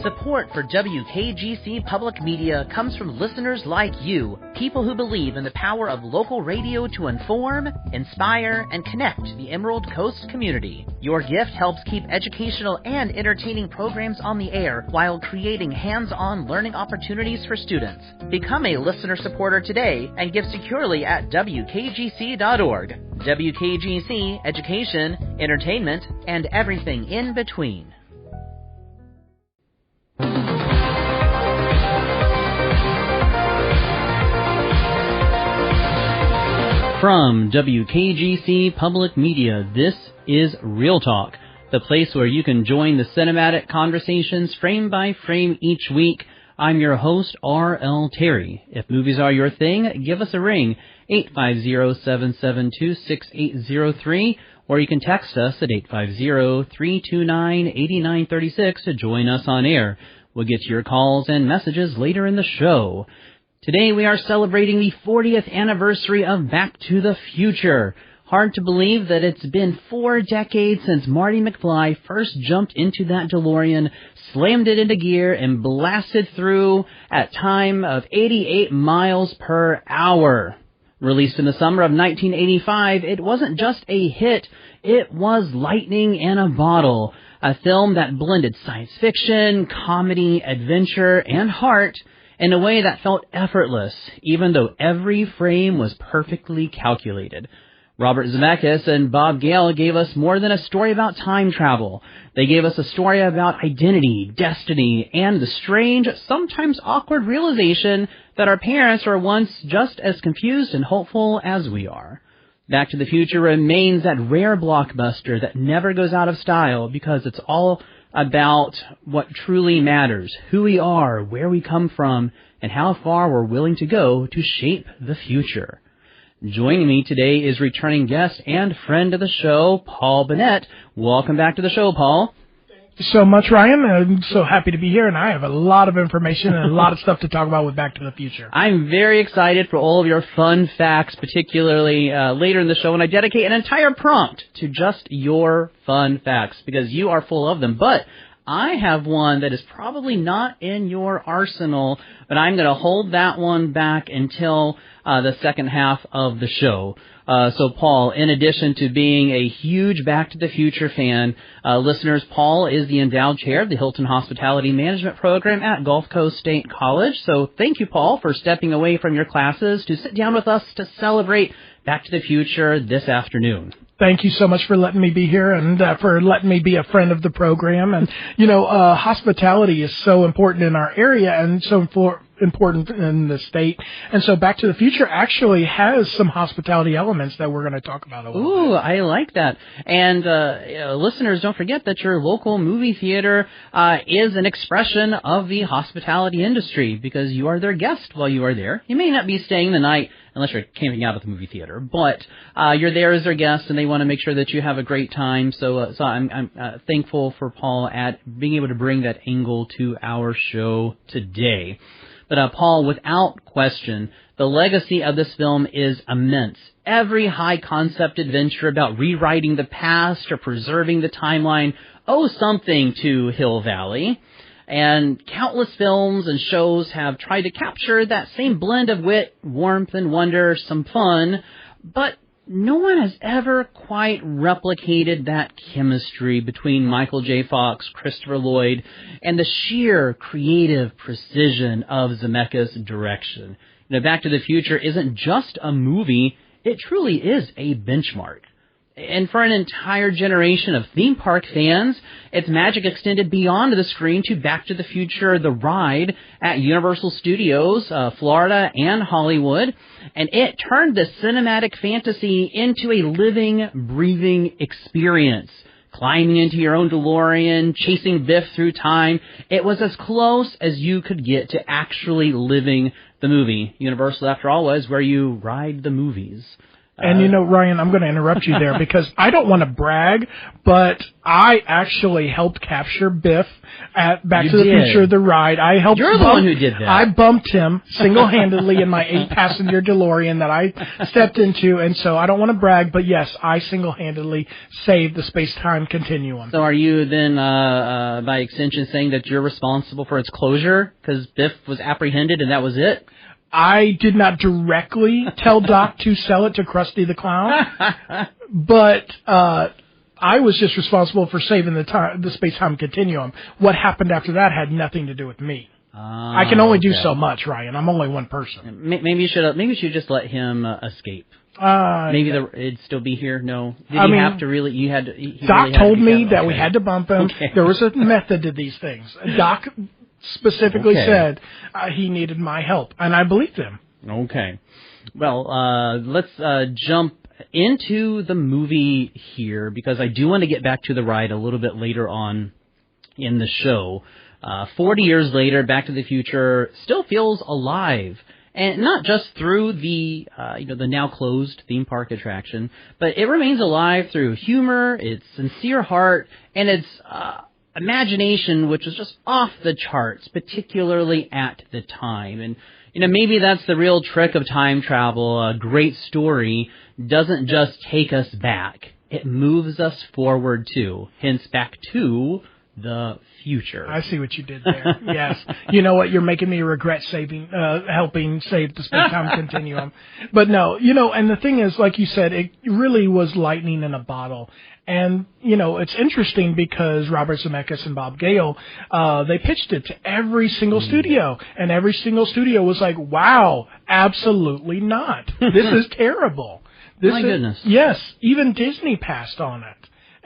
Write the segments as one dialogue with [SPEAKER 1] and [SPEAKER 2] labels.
[SPEAKER 1] Support for WKGC Public Media comes from listeners like you, people who believe in the power of local radio to inform, inspire, and connect the Emerald Coast community. Your gift helps keep educational and entertaining programs on the air while creating hands-on learning opportunities for students. Become a listener supporter today and give securely at WKGC.org. WKGC, education, entertainment, and everything in between. From WKGC Public Media, this is ReelTalk, the place where you can join the cinematic conversations frame by frame each week. I'm your host, R.L. Terry. If movies are your thing, give us a ring, 850-772-6803, or you can text us at 850-329-8936 to join us on air. We'll get to your calls and messages later in the show. Today we are celebrating the 40th anniversary of Back to the Future. Hard to believe that it's been 4 decades since Marty McFly first jumped into that DeLorean, slammed it into gear, and blasted through at time of 88 miles per hour. Released in the summer of 1985, it wasn't just a hit, it was lightning in a bottle. A film that blended science fiction, comedy, adventure, and heart in a way that felt effortless, even though every frame was perfectly calculated. Robert Zemeckis and Bob Gale gave us more than a story about time travel. They gave us a story about identity, destiny, and the strange, sometimes awkward realization that our parents are once just as confused and hopeful as we are. Back to the Future remains that rare blockbuster that never goes out of style because it's all about what truly matters, who we are, where we come from, and how far we're willing to go to shape the future. Joining me today is returning guest and friend of the show, Paul Bonnette. Welcome back to the show, Paul.
[SPEAKER 2] Thank you so much, Ryan. I'm so happy to be here, and I have a lot of information and a lot of stuff to talk about with Back to the Future.
[SPEAKER 1] I'm very excited for all of your fun facts, particularly later in the show, when I dedicate an entire prompt to just your fun facts, because you are full of them. But I have one that is probably not in your arsenal, but I'm going to hold that one back until the second half of the show. So, Paul, in addition to being a huge Back to the Future fan, listeners, Paul is the endowed chair of the Hilton Hospitality Management Program at Gulf Coast State College. So thank you, Paul, for stepping away from your classes to sit down with us to celebrate Back to the Future this afternoon.
[SPEAKER 2] Thank you so much for letting me be here and for letting me be a friend of the program. And, hospitality is so important in our area and so important in the state. And so Back to the Future actually has some hospitality elements that we're going to talk about a little bit.
[SPEAKER 1] Ooh, I like that. And listeners, don't forget that your local movie theater is an expression of the hospitality industry because you are their guest while you are there. You may not be staying the night unless you're camping out at the movie theater, but you're there as their guest, and they want to make sure that you have a great time. So I'm thankful for Paul at being able to bring that angle to our show today. But Paul, without question, the legacy of this film is immense. Every high-concept adventure about rewriting the past or preserving the timeline owes something to Hill Valley. And countless films and shows have tried to capture that same blend of wit, warmth, and wonder, some fun, but no one has ever quite replicated that chemistry between Michael J. Fox, Christopher Lloyd, and the sheer creative precision of Zemeckis' direction. Back to the Future isn't just a movie, it truly is a benchmark. And for an entire generation of theme park fans, its magic extended beyond the screen to Back to the Future, the ride at Universal Studios, Florida, and Hollywood. And it turned the cinematic fantasy into a living, breathing experience. Climbing into your own DeLorean, chasing Biff through time, it was as close as you could get to actually living the movie. Universal, after all, was where you ride the movies.
[SPEAKER 2] And Ryan, I'm going to interrupt you there because I don't want to brag, but I actually helped capture Biff at Back to the Future, the ride.
[SPEAKER 1] You're the one who did that.
[SPEAKER 2] I bumped him single-handedly in my 8-passenger DeLorean that I stepped into, and so I don't want to brag, but yes, I single-handedly saved the space-time continuum.
[SPEAKER 1] So are you then, by extension, saying that you're responsible for its closure because Biff was apprehended and that was it?
[SPEAKER 2] I did not directly tell Doc to sell it to Krusty the Clown, but I was just responsible for saving the space-time continuum. What happened after that had nothing to do with me. I can only do so much, Ryan. I'm only one person.
[SPEAKER 1] Maybe you should just let him escape. Maybe it'd still be here. No, did he have to really? You had.
[SPEAKER 2] Doc told me that we had to bump him. Okay. There was a method to these things. Doc specifically said he needed my help, and I believed him.
[SPEAKER 1] Okay. Well, let's jump into the movie here, because I do want to get back to the ride a little bit later on in the show. 40 years later, Back to the Future still feels alive. And not just through the now closed theme park attraction, but it remains alive through humor, its sincere heart, and its imagination, which was just off the charts, particularly at the time. And maybe that's the real trick of time travel. A great story doesn't just take us back; it moves us forward too. Hence, Back to the Future.
[SPEAKER 2] I see what you did there. Yes. You know what? You're making me regret helping save the space-time continuum. But no, and the thing is, like you said, it really was lightning in a bottle. And, it's interesting because Robert Zemeckis and Bob Gale, they pitched it to every single studio. And every single studio was like, wow, absolutely not. This is terrible.
[SPEAKER 1] My goodness.
[SPEAKER 2] Yes. Even Disney passed on it.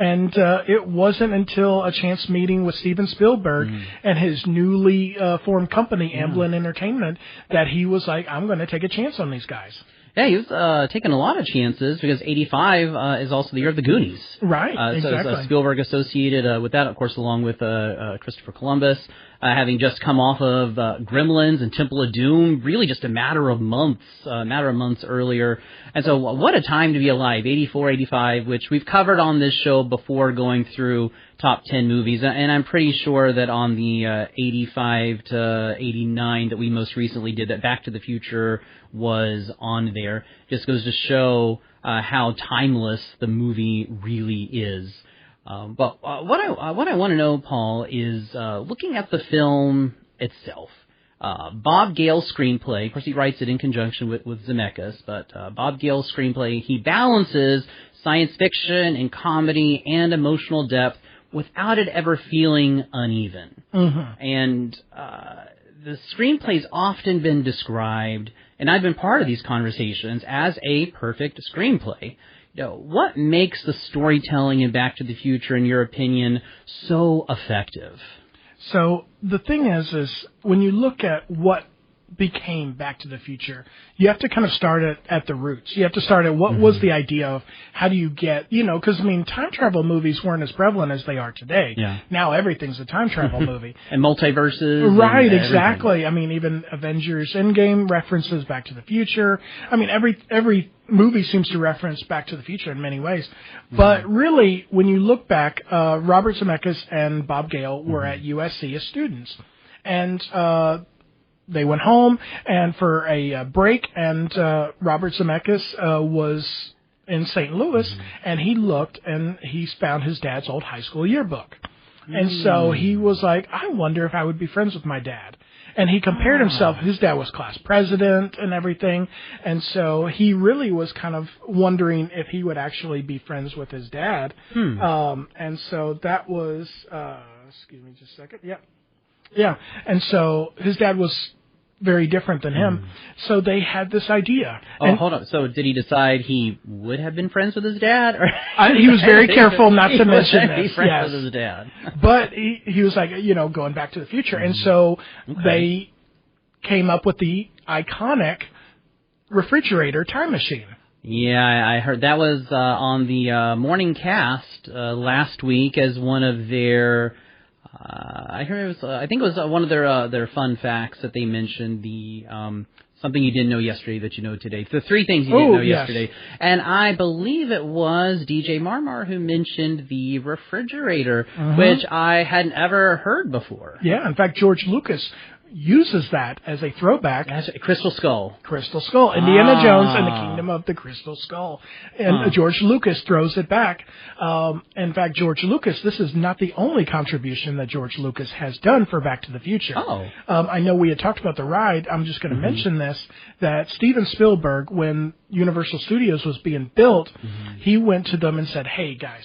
[SPEAKER 2] And it wasn't until a chance meeting with Steven Spielberg and his newly formed company, Amblin Entertainment, that he was like, I'm going to take a chance on these guys.
[SPEAKER 1] Yeah, he was taking a lot of chances because 85 is also the year of the Goonies.
[SPEAKER 2] Right, exactly.
[SPEAKER 1] So Spielberg associated with that, of course, along with Christopher Columbus, having just come off of Gremlins and Temple of Doom, really just a matter of months earlier. And so what a time to be alive, 84, 85, which we've covered on this show before going through top 10 movies. And I'm pretty sure that on the 85 to 89 that we most recently did, that Back to the Future was on there. Just goes to show how timeless the movie really is. But what I want to know, Paul, is looking at the film itself. Bob Gale's screenplay, of course he writes it in conjunction with Zemeckis, but Bob Gale's screenplay, he balances science fiction and comedy and emotional depth without it ever feeling uneven. Mm-hmm. And the screenplay's often been described, and I've been part of these conversations, as a perfect screenplay. What makes the storytelling in Back to the Future, in your opinion, so effective?
[SPEAKER 2] So the thing is when you look at what became Back to the Future, you have to kind of start at the roots. You have to start at what was the idea of how do you get, because, time travel movies weren't as prevalent as they are today. Yeah. Now everything's a time travel movie.
[SPEAKER 1] And multiverses.
[SPEAKER 2] Right,
[SPEAKER 1] and
[SPEAKER 2] exactly. Even Avengers Endgame references Back to the Future. Every movie seems to reference Back to the Future in many ways. But really, when you look back, Robert Zemeckis and Bob Gale were at USC as students. And they went home and for a break, and Robert Zemeckis was in St. Louis, and he looked and he found his dad's old high school yearbook. And so he was like, I wonder if I would be friends with my dad. And he compared himself. His dad was class president and everything. And so he really was kind of wondering if he would actually be friends with his dad. And so that was, excuse me just a second. Yeah. And so his dad was very different than him. So they had this idea.
[SPEAKER 1] Hold on. So did he decide he would have been friends with his dad? Or
[SPEAKER 2] he was very careful not to mention this.
[SPEAKER 1] Friends with his dad.
[SPEAKER 2] But he was like, going Back to the Future. And so they came up with the iconic refrigerator time machine.
[SPEAKER 1] Yeah, I heard that was on the morning cast last week as one of their I heard it was. I think it was one of their fun facts that they mentioned. The something you didn't know yesterday that you know today. The 3 things you didn't know yesterday. And I believe it was DJ Marmar who mentioned the refrigerator, which I hadn't ever heard before.
[SPEAKER 2] Yeah, in fact, George Lucas uses that as a throwback.
[SPEAKER 1] That's a Crystal Skull.
[SPEAKER 2] Crystal Skull. Indiana Jones and the Kingdom of the Crystal Skull. And George Lucas throws it back. In fact, George Lucas, this is not the only contribution that George Lucas has done for Back to the Future. I know we had talked about the ride. I'm just going to mention this, that Steven Spielberg, when Universal Studios was being built, he went to them and said, hey, guys,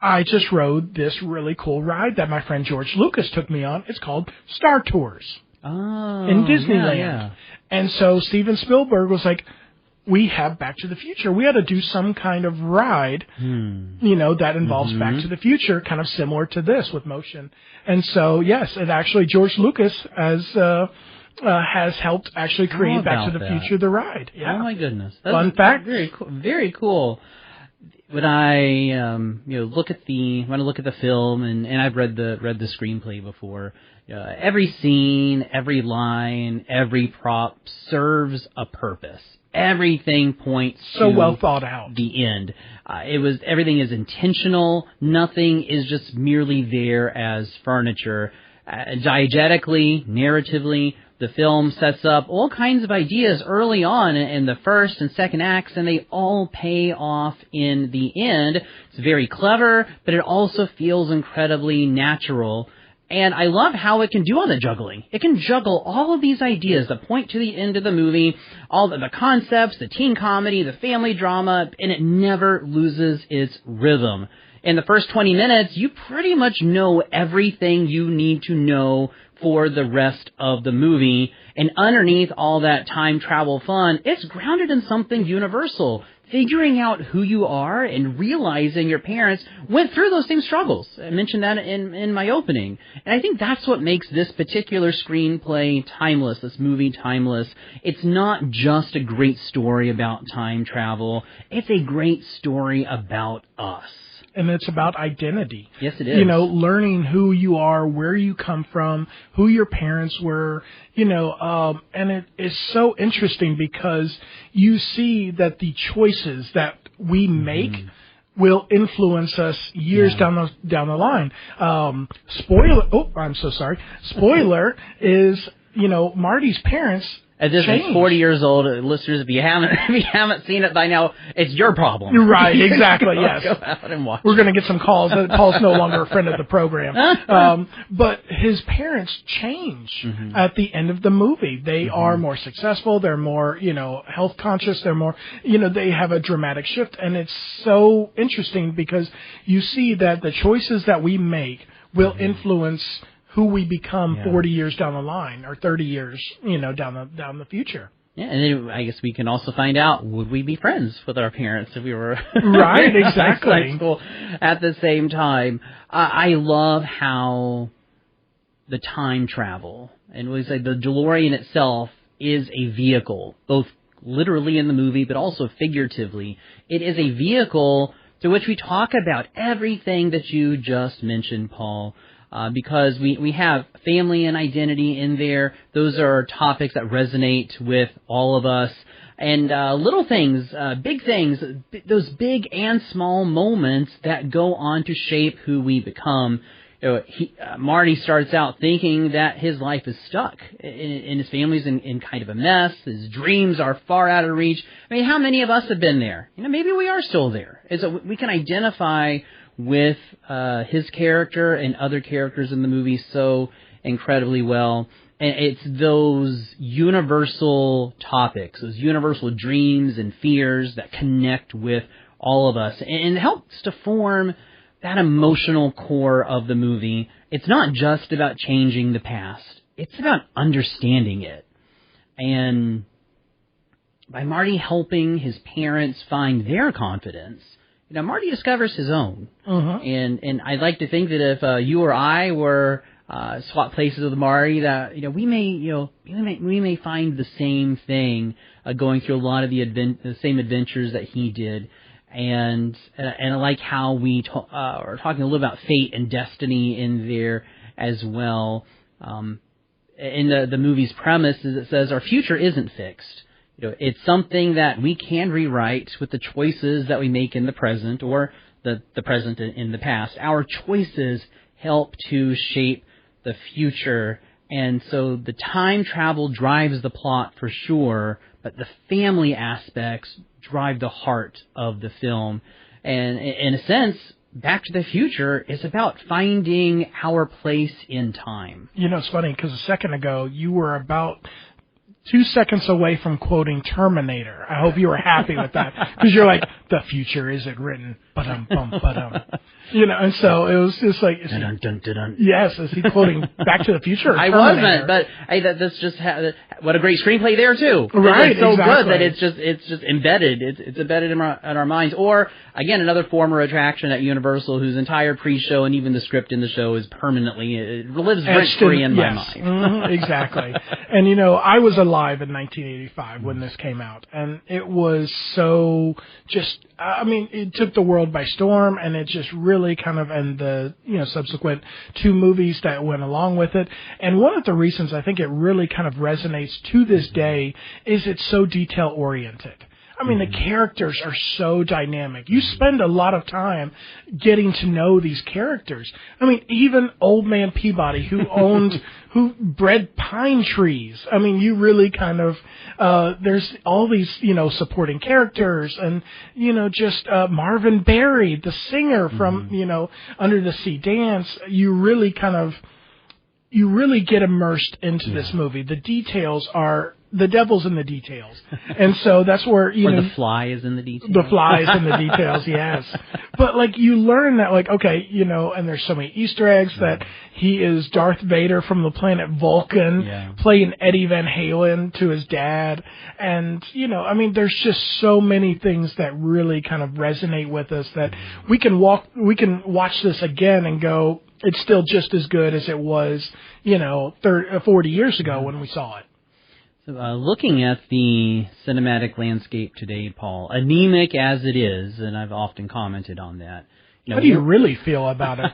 [SPEAKER 2] I just rode this really cool ride that my friend George Lucas took me on. It's called Star Tours. In Disneyland. Yeah. And so Steven Spielberg was like, we have Back to the Future. We had to do some kind of ride, that involves Back to the Future, kind of similar to this with motion. And so, yes, it actually, George Lucas has helped actually create Back to the Future, the ride. Yeah.
[SPEAKER 1] Oh, my goodness. That's
[SPEAKER 2] fun fact.
[SPEAKER 1] Very cool. Very cool. When I look at the film, and I've read the screenplay before, every scene, every line, every prop serves a purpose. Everything points
[SPEAKER 2] so
[SPEAKER 1] to
[SPEAKER 2] well thought out.
[SPEAKER 1] The end. Everything is intentional. Nothing is just merely there as furniture. Diegetically, narratively, the film sets up all kinds of ideas early on in the first and second acts, and they all pay off in the end. It's very clever, but it also feels incredibly natural. And I love how it can do all the juggling. It can juggle all of these ideas that point to the end of the movie, all the concepts, the teen comedy, the family drama, and it never loses its rhythm. In the first 20 minutes, you pretty much know everything you need to know for the rest of the movie. And underneath all that time travel fun, it's grounded in something universal. Figuring out who you are and realizing your parents went through those same struggles. I mentioned that in my opening. And I think that's what makes this particular screenplay timeless, this movie timeless. It's not just a great story about time travel. It's a great story about us.
[SPEAKER 2] And it's about identity.
[SPEAKER 1] Yes, it is.
[SPEAKER 2] Learning who you are, where you come from, who your parents were, and it is so interesting because you see that the choices that we make will influence us years down the line. Spoiler is, Marty's parents.
[SPEAKER 1] At this is 40 years old, listeners. If you haven't seen it by now, it's your problem.
[SPEAKER 2] You're right, exactly. Yes,
[SPEAKER 1] go out and watch.
[SPEAKER 2] We're going to get some calls. Paul's no longer a friend of the program. But his parents change at the end of the movie. They are more successful. They're more, health conscious. They're more, they have a dramatic shift, and it's so interesting because you see that the choices that we make will influence who we become 40 years down the line or 30 years, down the future.
[SPEAKER 1] Yeah, and then I guess we can also find out, would we be friends with our parents if we were
[SPEAKER 2] right, exactly.
[SPEAKER 1] high school at the same time? I love how the time travel, and we say the DeLorean itself is a vehicle, both literally in the movie but also figuratively. It is a vehicle to which we talk about everything that you just mentioned, Paul. Because we have family and identity in there. Those are topics that resonate with all of us. And little things, big things, those big and small moments that go on to shape who we become. Marty starts out thinking that his life is stuck, and his family's in kind of a mess. His dreams are far out of reach. I mean, how many of us have been there? Maybe we are still there. We can identify with his character and other characters in the movie so incredibly well. And it's those universal topics, those universal dreams and fears that connect with all of us. And it helps to form that emotional core of the movie. It's not just about changing the past. It's about understanding it. And by Marty helping his parents find their confidence, Marty discovers his own, and I'd like to think that if you or I were swap places with Marty, that we may find the same thing going through a lot of the same adventures that he did, and I like how we are talking a little about fate and destiny in there as well. In the movie's premise, is it says our future isn't fixed. It's something that we can rewrite with the choices that we make in the present, or the present in the past. Our choices help to shape the future, and so the time travel drives the plot for sure, but the family aspects drive the heart of the film. And in a sense, Back to the Future is about finding our place in time.
[SPEAKER 2] It's funny, because a second ago, you were about 2 seconds away from quoting Terminator. I hope you were happy with that, because you're like, the future isn't written, ba-dum, bum, ba-dum. And so it was just like, yes, is he quoting Back to the Future? Or
[SPEAKER 1] I wasn't, but hey, that's just what a great screenplay there too.
[SPEAKER 2] Right,
[SPEAKER 1] it's so
[SPEAKER 2] exactly.
[SPEAKER 1] good that it's just embedded. It's embedded in our minds. Or again, another former attraction at Universal, whose entire pre-show and even the script in the show is permanently, it lives rent-free in my mind.
[SPEAKER 2] Mm-hmm, exactly. And I was alive in 1985 when this came out, and it was so just, it took the world by storm, and it just really kind of, and the subsequent 2 movies that went along with it. And one of the reasons I think it really kind of resonates to this day is it's so detail oriented. The characters are so dynamic. You spend a lot of time getting to know these characters. Even Old Man Peabody, who bred pine trees. You really kind of, there's all these, supporting characters, and, just Marvin Berry, the singer from, Under the Sea Dance. You really get immersed into this movie. The details are, the devil's in the details. And so that's where,
[SPEAKER 1] the fly is in the details.
[SPEAKER 2] The fly is in the details, yes. But, you learn that, okay, and there's so many Easter eggs that he is Darth Vader from the planet Vulcan, playing Eddie Van Halen to his dad. And, there's just so many things that really kind of resonate with us that we can watch this again and go, it's still just as good as it was, 40 years ago when we saw it.
[SPEAKER 1] So, looking at the cinematic landscape today, Paul, anemic as it is, and I've often commented on that.
[SPEAKER 2] How do you really feel about it?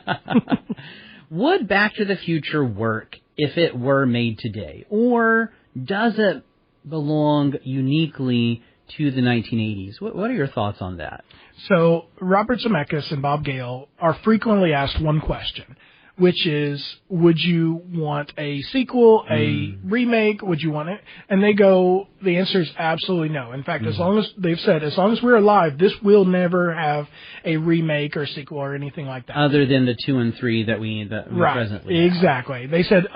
[SPEAKER 1] Would Back to the Future work if it were made today? Or does it belong uniquely to the 1980s? What are your thoughts on that?
[SPEAKER 2] So, Robert Zemeckis and Bob Gale are frequently asked one question, which is, would you want a sequel, a remake? Would you want it? And they go, the answer is absolutely no. In fact, as long as we're alive, this will never have a remake or sequel or anything like that.
[SPEAKER 1] Other than the 2 and 3 that we presently have.
[SPEAKER 2] Exactly. They said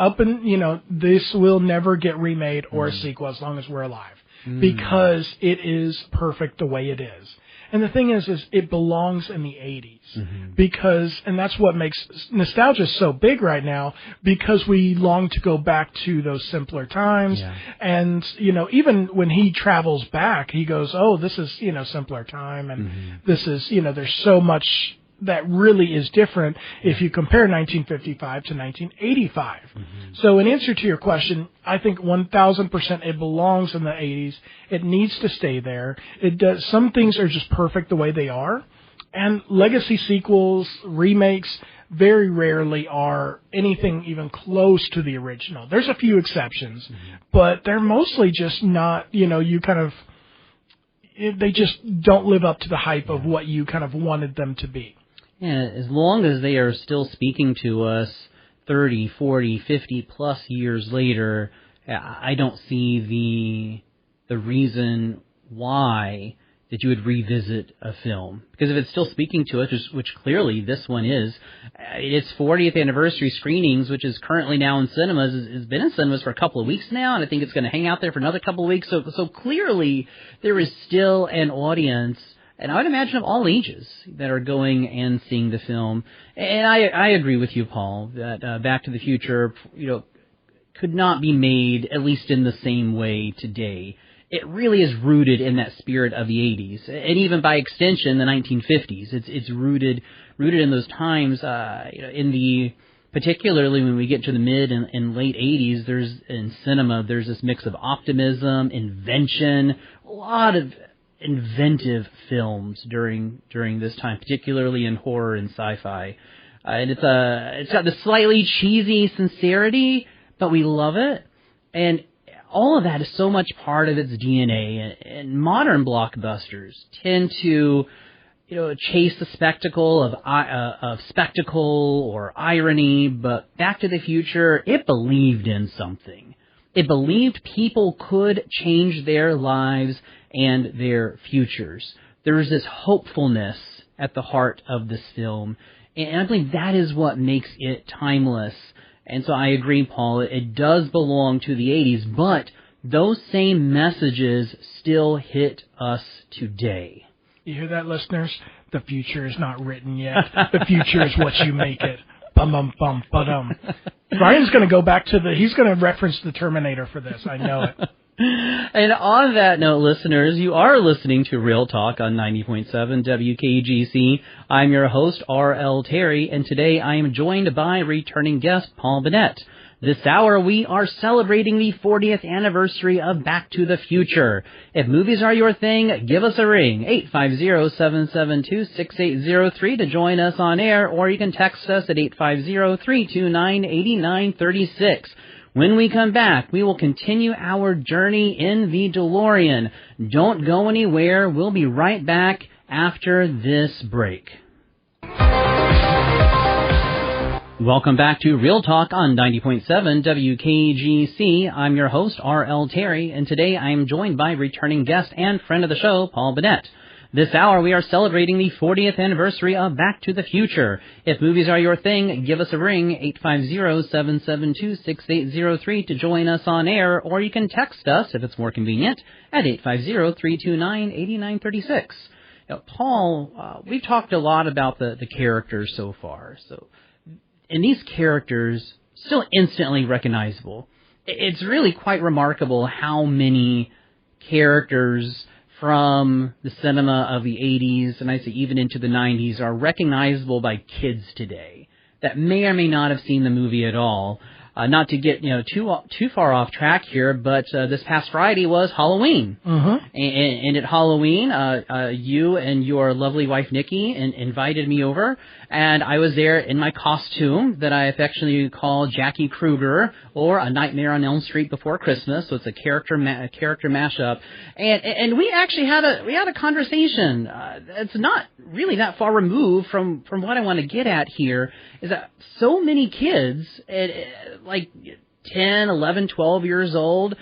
[SPEAKER 2] this will never get remade or a sequel as long as we're alive. Because it is perfect the way it is. And the thing is it belongs in the 80s. And that's what makes nostalgia so big right now, because we long to go back to those simpler times. Yeah. And, even when he travels back, he goes, oh, this is, simpler time. And this is, there's so much that really is different if you compare 1955 to 1985. So in answer to your question, I think 1,000% it belongs in the 80s. It needs to stay there. It does. Some things are just perfect the way they are. And legacy sequels, remakes, very rarely are anything even close to the original. There's a few exceptions, but they're mostly just not, they just don't live up to the hype of what you kind of wanted them to be.
[SPEAKER 1] Yeah, as long as they are still speaking to us 30, 40, 50 plus years later, I don't see the reason why that you would revisit a film. Because if it's still speaking to us, which clearly this one is, its 40th anniversary screenings, which is currently now in cinemas, has been in cinemas for a couple of weeks now, and I think it's going to hang out there for another couple of weeks. So clearly there is still an audience, and I would imagine of all ages, that are going and seeing the film. And I agree with you, Paul, that Back to the Future, could not be made, at least in the same way today. It really is rooted in that spirit of the 80s, and even by extension, the 1950s. It's rooted in those times. Particularly when we get to the mid and late 80s, in cinema, there's this mix of optimism, invention, a lot of inventive films during this time, particularly in horror and sci-fi. And it's got this slightly cheesy sincerity, but we love it. And all of that is so much part of its DNA. And modern blockbusters tend to, chase the spectacle of spectacle or irony. But Back to the Future, it believed in something. It believed people could change their lives and their futures. There's this hopefulness at the heart of this film. And I believe that is what makes it timeless. And so I agree, Paul, it does belong to the 80s, but those same messages still hit us today.
[SPEAKER 2] You hear that, listeners? The future is not written yet. The future is what you make it. Bum, bum, bum, ba-dum. Brian's going to go back to he's going to reference the Terminator for this. I know it.
[SPEAKER 1] And on that note, listeners, you are listening to Real Talk on 90.7 WKGC. I'm your host, R.L. Terry, and today I am joined by returning guest Paul Bonnette. This hour, we are celebrating the 40th anniversary of Back to the Future. If movies are your thing, give us a ring, 850-772-6803 to join us on air, or you can text us at 850-329-8936. When we come back, we will continue our journey in the DeLorean. Don't go anywhere. We'll be right back after this break. Welcome back to Real Talk on 90.7 WKGC. I'm your host, R.L. Terry, and today I am joined by returning guest and friend of the show, Paul Bonnette. This hour, we are celebrating the 40th anniversary of Back to the Future. If movies are your thing, give us a ring, 850-772-6803 to join us on air, or you can text us, if it's more convenient, at 850-329-8936. Paul, we've talked a lot about the characters so far, and these characters still instantly recognizable. It's really quite remarkable how many characters from the cinema of the 80s, and I'd say even into the 90s, are recognizable by kids today that may or may not have seen the movie at all. Not to get too far off track here, but this past Friday was Halloween, and at Halloween, you and your lovely wife Nikki invited me over, and I was there in my costume that I affectionately call Jackie Krueger, or A Nightmare on Elm Street Before Christmas. So it's a character mashup, and we actually had a conversation. It's not really that far removed from what I want to get at here. Is that so many kids, like 10, 11, 12 years old,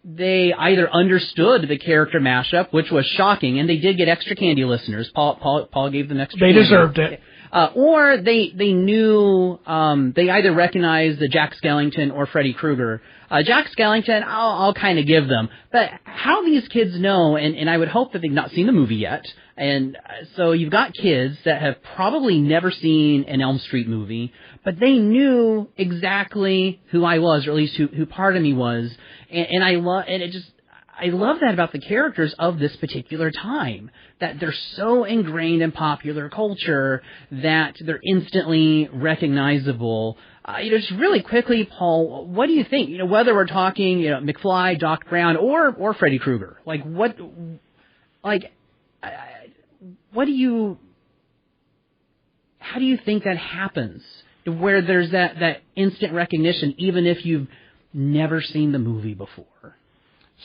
[SPEAKER 1] they either understood the character mashup, which was shocking, and they did get extra candy, listeners. Paul gave them extra candy.
[SPEAKER 2] They deserved it.
[SPEAKER 1] Or they knew, they either recognized the Jack Skellington or Freddy Krueger. Jack Skellington, I'll kind of give them. But how these kids know, and I would hope that they've not seen the movie yet, and so you've got kids that have probably never seen an Elm Street movie, but they knew exactly who I was, or at least who part of me was, and I love that about the characters of this particular time, that they're so ingrained in popular culture that they're instantly recognizable. Just really quickly, Paul, what do you think? Whether we're talking, McFly, Doc Brown, or Freddy Krueger, how do you think that happens? Where there's that instant recognition, even if you've never seen the movie before.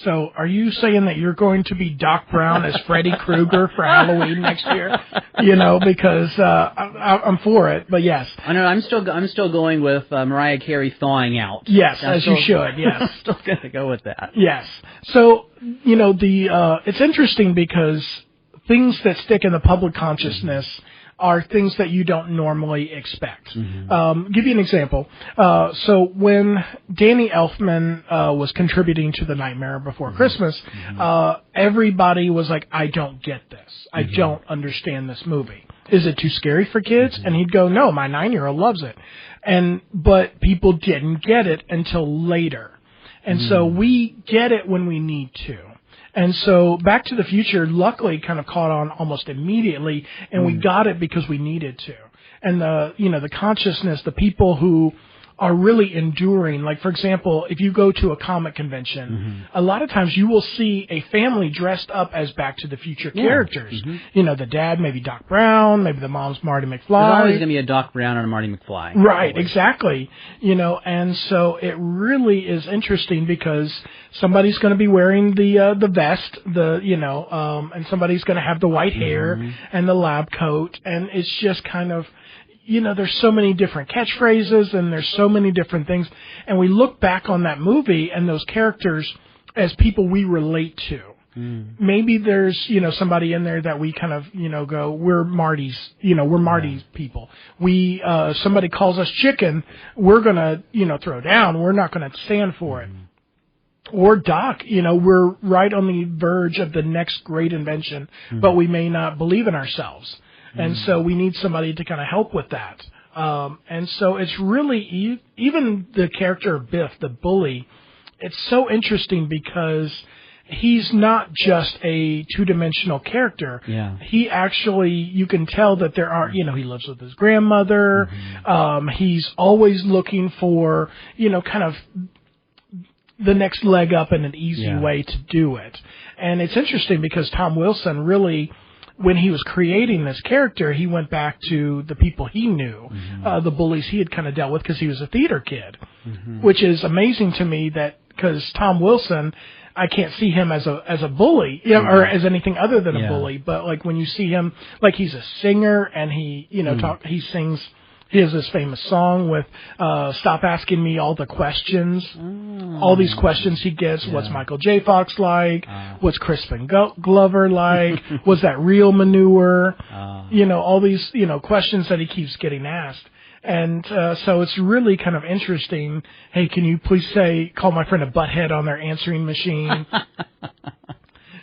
[SPEAKER 2] So, are you saying that you're going to be Doc Brown as Freddy Krueger for Halloween next year? Because I'm for it. But yes,
[SPEAKER 1] I know I'm still going with Mariah Carey thawing out.
[SPEAKER 2] Yes, as you should. Yes,
[SPEAKER 1] I'm still going to go with that.
[SPEAKER 2] Yes. So it's interesting because things that stick in the public consciousness are things that you don't normally expect. Give you an example. So when Danny Elfman was contributing to The Nightmare Before Christmas, everybody was like, I don't get this. I don't understand this movie. Is it too scary for kids? And he'd go, no, my 9-year-old loves it. But people didn't get it until later. And so we get it when we need to. And so Back to the Future luckily kind of caught on almost immediately, and we got it because we needed to. And the consciousness, the people who are really enduring. Like, for example, if you go to a comic convention, a lot of times you will see a family dressed up as Back to the Future characters. You know, the dad, maybe Doc Brown, maybe the mom's Marty McFly.
[SPEAKER 1] There's always going to be a Doc Brown and a Marty McFly.
[SPEAKER 2] Right, exactly. You know, and so it really is interesting because somebody's going to be wearing the vest, and somebody's going to have the white hair and the lab coat, and it's just kind of, you know, there's so many different catchphrases and there's so many different things. And we look back on that movie and those characters as people we relate to. Maybe there's, you know, somebody in there that we kind of, you know, go, we're Marty's people. We, somebody calls us chicken, we're going to, you know, throw down. We're not going to stand for it. Or Doc, you know, we're right on the verge of the next great invention, but we may not believe in ourselves. And so we need somebody to kind of help with that. And so it's really, even the character of Biff, the bully, it's so interesting because he's not just a two-dimensional character. Yeah. He actually, you can tell that there are, you know, he lives with his grandmother. He's always looking for, you know, kind of the next leg up and an easy way to do it. And it's interesting because Tom Wilson really, when he was creating this character, he went back to the people he knew, the bullies he had kind of dealt with because he was a theater kid, which is amazing to me that because Tom Wilson, I can't see him as a bully, you know, or as anything other than a bully. But like when you see him, like he's a singer and he, you know, he sings. He has this famous song with "Stop Asking Me All the Questions." All these questions he gets. What's Michael J. Fox like? What's Crispin Glover like? Was that real manure? You know, all these, you know, questions that he keeps getting asked. And so it's really kind of interesting. Hey, can you please call my friend a butthead on their answering machine?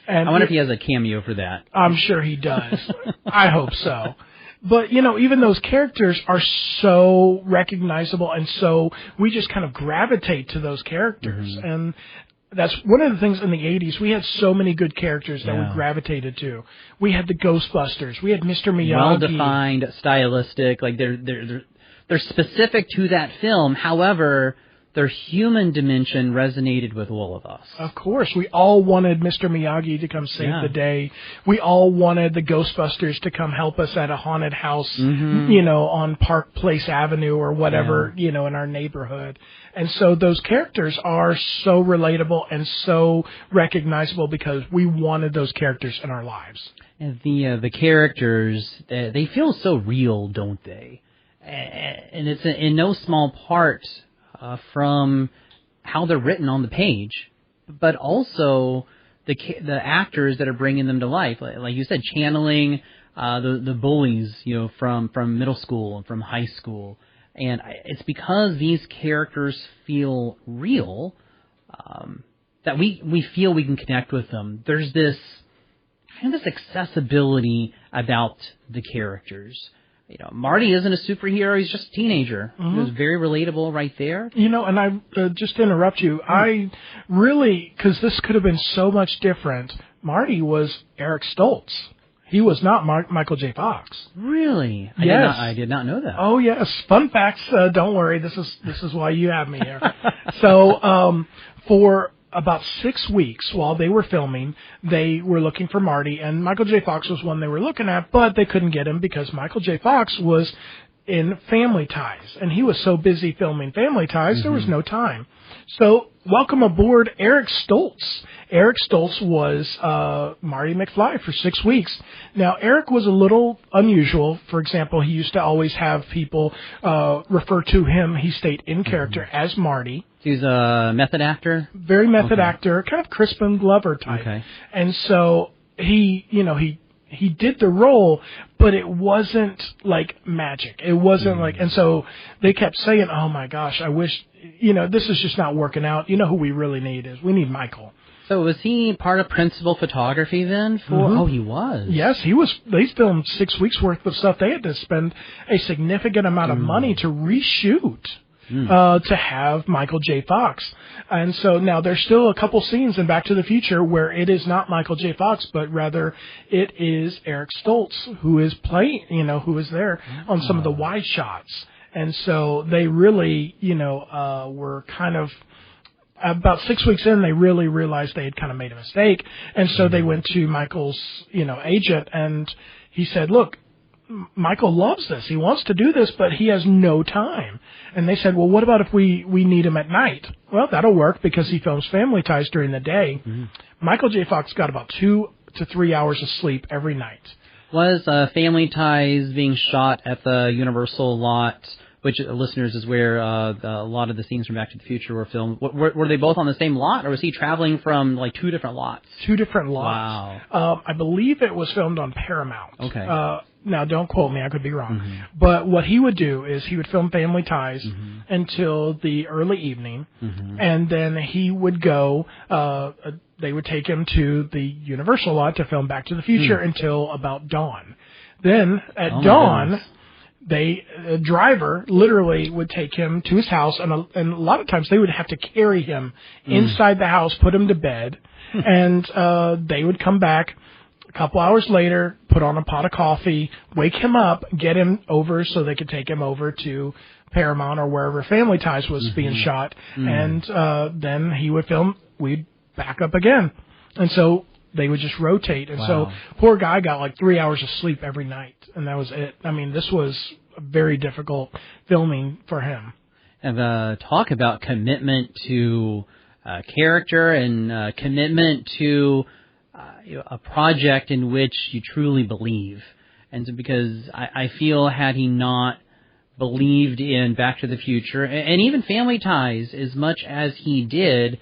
[SPEAKER 2] And
[SPEAKER 1] I wonder if he has a cameo for that.
[SPEAKER 2] I'm sure he does. I hope so. But, you know, even those characters are so recognizable, and so we just kind of gravitate to those characters. And that's one of the things in the 80s. We had so many good characters that we gravitated to. We had the Ghostbusters. We had Mr. Miyagi.
[SPEAKER 1] Well-defined, stylistic. Like, they're specific to that film. However, their human dimension resonated with all of us.
[SPEAKER 2] Of course. We all wanted Mr. Miyagi to come save the day. We all wanted the Ghostbusters to come help us at a haunted house, you know, on Park Place Avenue or whatever, you know, in our neighborhood. And so those characters are so relatable and so recognizable because we wanted those characters in our lives.
[SPEAKER 1] And the characters, they feel so real, don't they? And it's in no small part from how they're written on the page, but also the actors that are bringing them to life. Like you said, channeling the bullies, you know, from middle school and from high school. And it's because these characters feel real that we feel we can connect with them. There's this kind of accessibility about the characters. You know, Marty isn't a superhero. He's just a teenager. He was very relatable right there.
[SPEAKER 2] You know, and I just to interrupt you, I really, because this could have been so much different, Marty was Eric Stoltz. He was not Michael J. Fox.
[SPEAKER 1] Really?
[SPEAKER 2] Yes.
[SPEAKER 1] I did not know that.
[SPEAKER 2] Oh, yes. Fun facts. Don't worry. This is why you have me here. So, for about 6 weeks while they were filming, they were looking for Marty, and Michael J. Fox was one they were looking at, but they couldn't get him because Michael J. Fox was in Family Ties, and he was so busy filming Family Ties, there was no time. So, welcome aboard Eric Stoltz. Eric Stoltz was Marty McFly for 6 weeks. Now, Eric was a little unusual. For example, he used to always have people refer to him, he stayed in character, as Marty.
[SPEAKER 1] He's a method actor?
[SPEAKER 2] Very method actor, kind of Crispin Glover type. Okay. And so he did the role, but it wasn't like magic. It wasn't like, and so they kept saying, oh my gosh, I wish, you know, this is just not working out. You know who we really need we need Michael.
[SPEAKER 1] So was he part of principal photography then? Oh, he was.
[SPEAKER 2] Yes, he was. They filmed 6 weeks worth of stuff. They had to spend a significant amount of money to reshoot. To have Michael J. Fox. And so now there's still a couple scenes in Back to the Future where it is not Michael J. Fox, but rather it is Eric Stoltz who is playing, you know, who is there on some of the wide shots. And so they really, were kind of, about 6 weeks in, they really realized they had kind of made a mistake. And so they went to Michael's, agent, and he said, look, Michael loves this. He wants to do this, but he has no time. And they said, well, what about if we need him at night? Well, that'll work because he films Family Ties during the day. Mm-hmm. Michael J. Fox got about 2 to 3 hours of sleep every night.
[SPEAKER 1] Was Family Ties being shot at the Universal lot, which, listeners, is where a lot of the scenes from Back to the Future were filmed? Were they both on the same lot, or was he traveling from, like, 2 different lots?
[SPEAKER 2] 2 different lots. Wow. I believe it was filmed on Paramount.
[SPEAKER 1] Okay.
[SPEAKER 2] Now, don't quote me. I could be wrong. Mm-hmm. But what he would do is he would film Family Ties until the early evening, and then he would go they would take him to the Universal lot to film Back to the Future until about dawn. Then, at dawn, a driver literally would take him to his house, and a lot of times they would have to carry him inside the house, put him to bed, and they would come back a couple hours later, put on a pot of coffee, wake him up, get him over so they could take him over to Paramount or wherever Family Ties was being shot, and then he would film, we'd back up again. And so they would just rotate. And so poor guy got like 3 hours of sleep every night, and that was it. I mean, this was very difficult filming for him.
[SPEAKER 1] And talk about commitment to character and commitment to a project in which you truly believe. And so because I feel had he not believed in Back to the Future and even Family Ties as much as he did,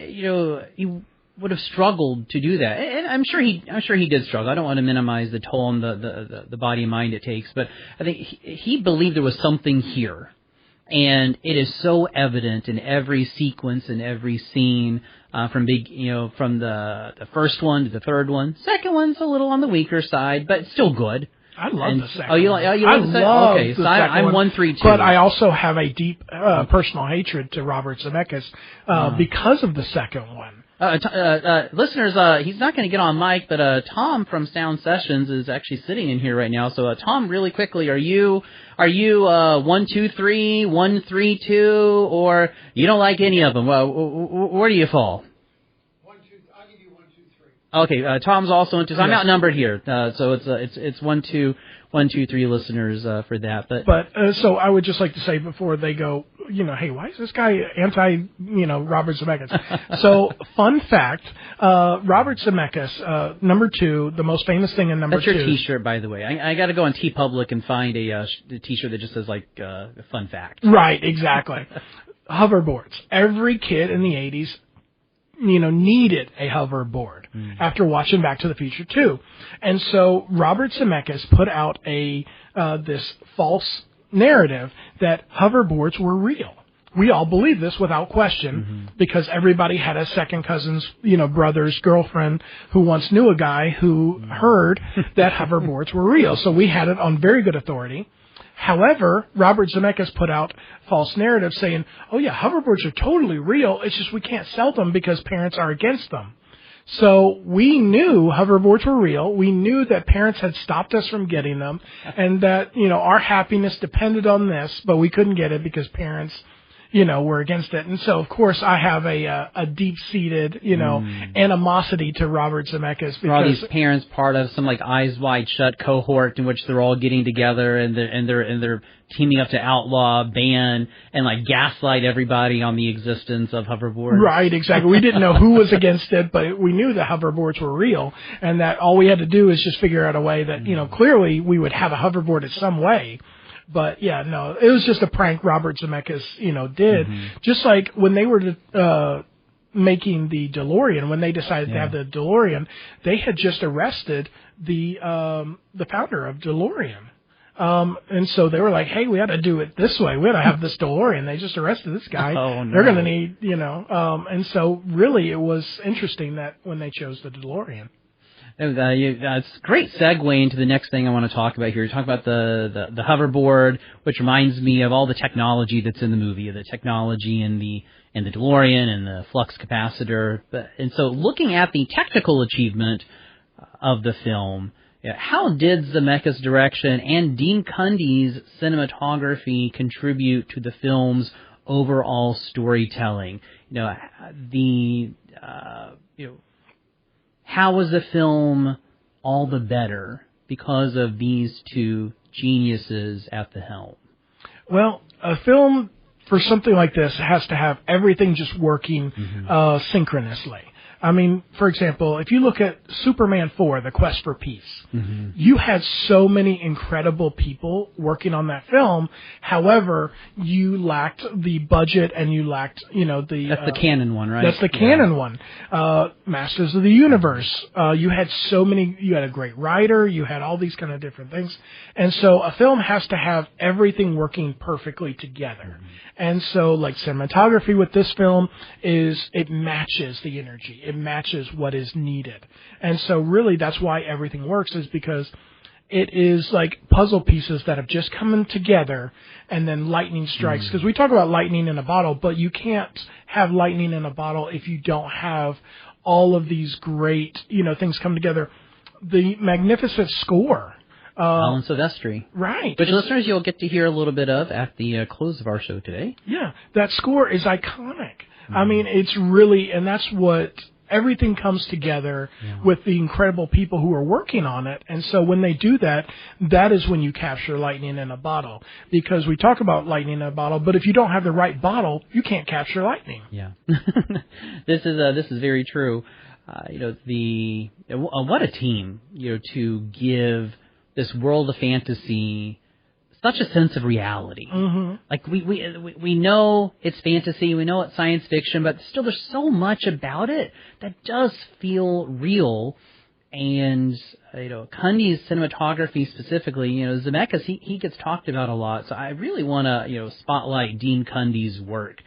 [SPEAKER 1] he would have struggled to do that. And I'm sure he did struggle. I don't want to minimize the toll on the body and mind it takes, but I think he believed there was something here. And it is so evident in every sequence and every scene, from the first one to the third one. Second one's a little on the weaker side, but still good.
[SPEAKER 2] I love the second one.
[SPEAKER 1] Oh, you love the second one? Okay, so I'm 1-3-2.
[SPEAKER 2] But I also have a deep personal hatred to Robert Zemeckis because of the second one.
[SPEAKER 1] Listeners, he's not going to get on mic, but Tom from Sound Sessions is actually sitting in here right now. So, Tom, really quickly, are you 1, 2, 3, 1, 3, 2, or you don't like any of them? Where do you fall?
[SPEAKER 3] 1, 2. I'll give you 1, 2, 3.
[SPEAKER 1] Okay, Tom's also into. So I'm outnumbered here. So it's 1, 2, 1, 2, 3 listeners for that.
[SPEAKER 2] But so I would just like to say before they go, hey, why is this guy anti, Robert Zemeckis? So, fun fact, Robert Zemeckis, number 2, the most famous thing in number 2.
[SPEAKER 1] That's your T-shirt, by the way. I got to go on TeePublic and find a T-shirt that just says, like, fun fact.
[SPEAKER 2] Right, exactly. Hoverboards. Every kid in the 80s, needed a hoverboard after watching Back to the Future 2. And so, Robert Zemeckis put out this false narrative that hoverboards were real. We all believe this without question because everybody had a second cousin's, brother's girlfriend who once knew a guy who heard that hoverboards were real. So we had it on very good authority. However, Robert Zemeckis put out false narrative saying, oh yeah, hoverboards are totally real. It's just we can't sell them because parents are against them. So we knew hoverboards were real. We knew that parents had stopped us from getting them and that, our happiness depended on this, but we couldn't get it because parents, were against it. And so, of course, I have a deep-seated, animosity to Robert Zemeckis. Because
[SPEAKER 1] are all these parents part of some, like, Eyes Wide Shut cohort in which they're all getting together and they're teaming up to outlaw, ban, and, like, gaslight everybody on the existence of hoverboards?
[SPEAKER 2] Right, exactly. We didn't know who was against it, but we knew the hoverboards were real and that all we had to do is just figure out a way that, clearly we would have a hoverboard in some way. But, yeah, no, it was just a prank Robert Zemeckis, did. Just like when they were making the DeLorean, when they decided to have the DeLorean, they had just arrested the founder of DeLorean. And so they were like, hey, we got to do it this way. We got to have this DeLorean. They just arrested this guy.
[SPEAKER 1] Oh, no.
[SPEAKER 2] They're going to need, and so really it was interesting that when they chose the DeLorean.
[SPEAKER 1] It's a great segue into the next thing I want to talk about here. You talk about the hoverboard, which reminds me of all the technology that's in the movie, the technology in the DeLorean and the flux capacitor. And so looking at the technical achievement of the film, how did Zemeckis' direction and Dean Cundey's cinematography contribute to the film's overall storytelling? How was the film all the better because of these two geniuses at the helm?
[SPEAKER 2] Well, a film for something like this has to have everything just working synchronously. I mean, for example, if you look at Superman 4, The Quest for Peace, you had so many incredible people working on that film. However, you lacked the budget and you lacked, That's
[SPEAKER 1] the canon one, right?
[SPEAKER 2] That's the canon one. Masters of the Universe. You had you had a great writer, you had all these kind of different things. And so a film has to have everything working perfectly together. And so, like, cinematography with this film it matches the energy. It matches what is needed. And so really that's why everything works, is because it is like puzzle pieces that have just come together and then lightning strikes. Because we talk about lightning in a bottle, but you can't have lightning in a bottle if you don't have all of these great, things come together. The magnificent score.
[SPEAKER 1] Alan Silvestri.
[SPEAKER 2] Right.
[SPEAKER 1] Which listeners you'll get to hear a little bit of at the close of our show today.
[SPEAKER 2] Yeah, that score is iconic. I mean, it's really, and that's what, everything comes together with the incredible people who are working on it. And so when they do that, that is when you capture lightning in a bottle. Because we talk about lightning in a bottle, but if you don't have the right bottle, you can't capture lightning.
[SPEAKER 1] Yeah. This is very true. What a team, to give this world of fantasy such a sense of reality. Like we know it's fantasy, we know it's science fiction, but still there's so much about it that does feel real. And Cundey's cinematography specifically, Zemeckis, he gets talked about a lot. So I really want to spotlight Dean Cundey's work.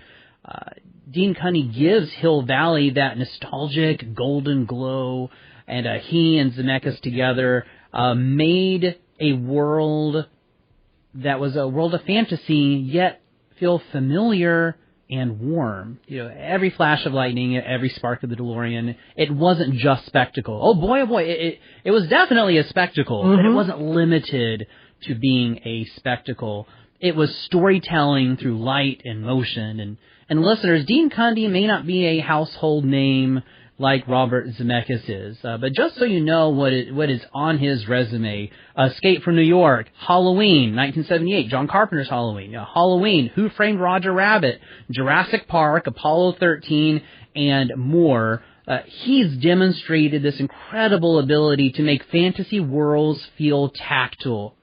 [SPEAKER 1] Dean Cundey gives Hill Valley that nostalgic golden glow, and he and Zemeckis together made a world that was a world of fantasy, yet feel familiar and warm. Every flash of lightning, every spark of the DeLorean, it wasn't just spectacle. Oh boy, it was definitely a spectacle, but it wasn't limited to being a spectacle. It was storytelling through light and motion. And listeners, Dean Cundey may not be a household name like Robert Zemeckis is. But just so you know what is on his resume, Escape from New York, Halloween, 1978, John Carpenter's Halloween, Halloween, Who Framed Roger Rabbit, Jurassic Park, Apollo 13, and more. He's demonstrated this incredible ability to make fantasy worlds feel tactile,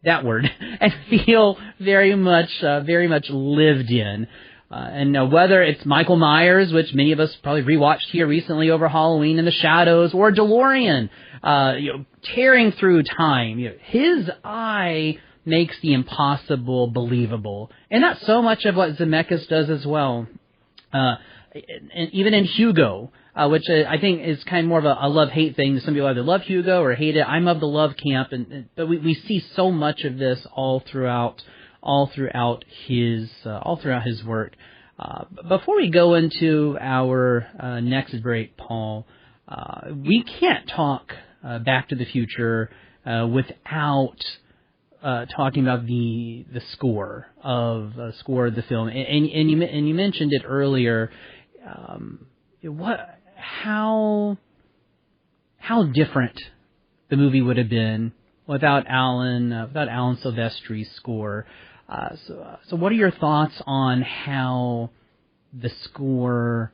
[SPEAKER 1] that word, and feel very much lived in. And whether it's Michael Myers, which many of us probably rewatched here recently over Halloween, in the Shadows, or DeLorean, tearing through time, his eye makes the impossible believable, and that's so much of what Zemeckis does as well. And even in Hugo, which I think is kind of more of a love-hate thing. Some people either love Hugo or hate it. I'm of the love camp, but we see so much of this all throughout his work. Before we go into our next break, Paul, we can't talk Back to the Future without talking about the score of the film. And you mentioned it earlier. How different the movie would have been without Alan Silvestri's score. So what are your thoughts on how the score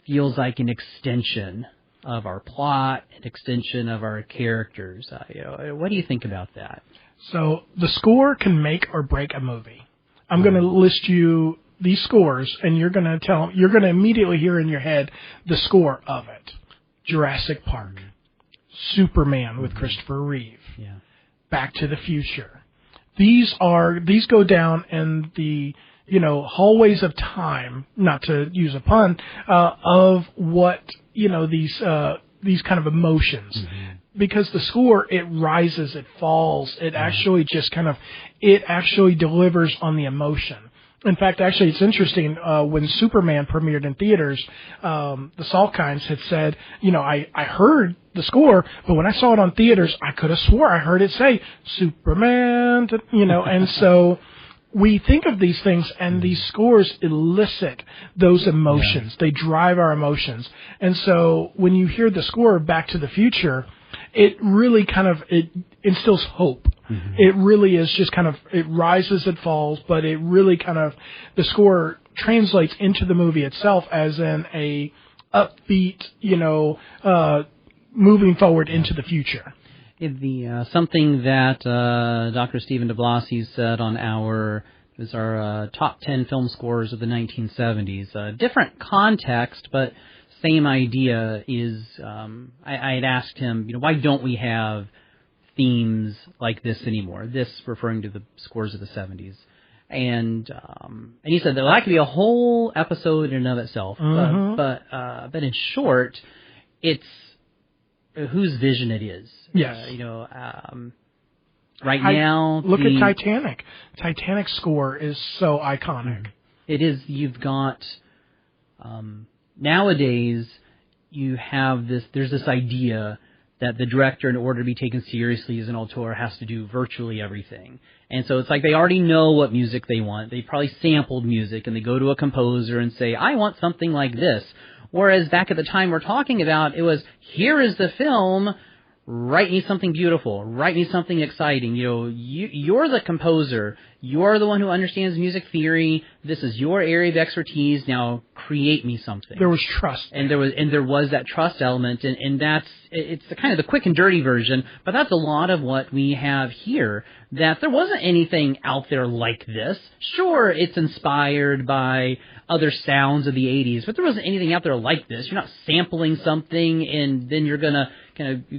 [SPEAKER 1] feels like an extension of our plot, an extension of our characters? What do you think about that?
[SPEAKER 2] So the score can make or break a movie. I'm going to list you these scores, and you're going to immediately hear in your head the score of it. Jurassic Park, Superman with Christopher Reeve, Back to the Future. These go down in the, hallways of time, not to use a pun, of what, these kind of emotions. Because the score, it rises, it falls, it actually just it actually delivers on the emotion. In fact, actually, it's interesting. When Superman premiered in theaters, the Salkinds had said, I heard the score, but when I saw it on theaters, I could have swore I heard it say Superman, and so we think of these things, and these scores elicit those emotions. Yeah. They drive our emotions. And so when you hear the score of Back to the Future, it really it instills hope. Mm-hmm. It really is just it rises, it falls, but it really the score translates into the movie itself as in a upbeat, moving forward into the future.
[SPEAKER 1] Something that Dr. Stephen DeBlasi said on our top 10 film scores of the 1970s. Different context, but same idea is, I had asked him, why don't we have themes like this anymore? This referring to the scores of the 70s. And he said that could be a whole episode in and of itself. Mm-hmm. But in short, it's whose vision it is.
[SPEAKER 2] Yes.
[SPEAKER 1] Right now,
[SPEAKER 2] look at Titanic. Titanic score is so iconic.
[SPEAKER 1] It is. You've got nowadays. You have this. There's this idea that the director, in order to be taken seriously as an auteur, has to do virtually everything. And so it's like they already know what music they want. They probably sampled music, and they go to a composer and say, "I want something like this." Whereas back at the time we're talking about, it was, here is the film, write me something beautiful, write me something exciting. You're the composer. You're the one who understands music theory. This is your area of expertise. Now create me something.
[SPEAKER 2] There was trust.
[SPEAKER 1] And there was that trust element, and it's the quick and dirty version, but that's a lot of what we have here, that there wasn't anything out there like this. Sure, it's inspired by other sounds of the 80s, but there wasn't anything out there like this. You're not sampling something and then you're going to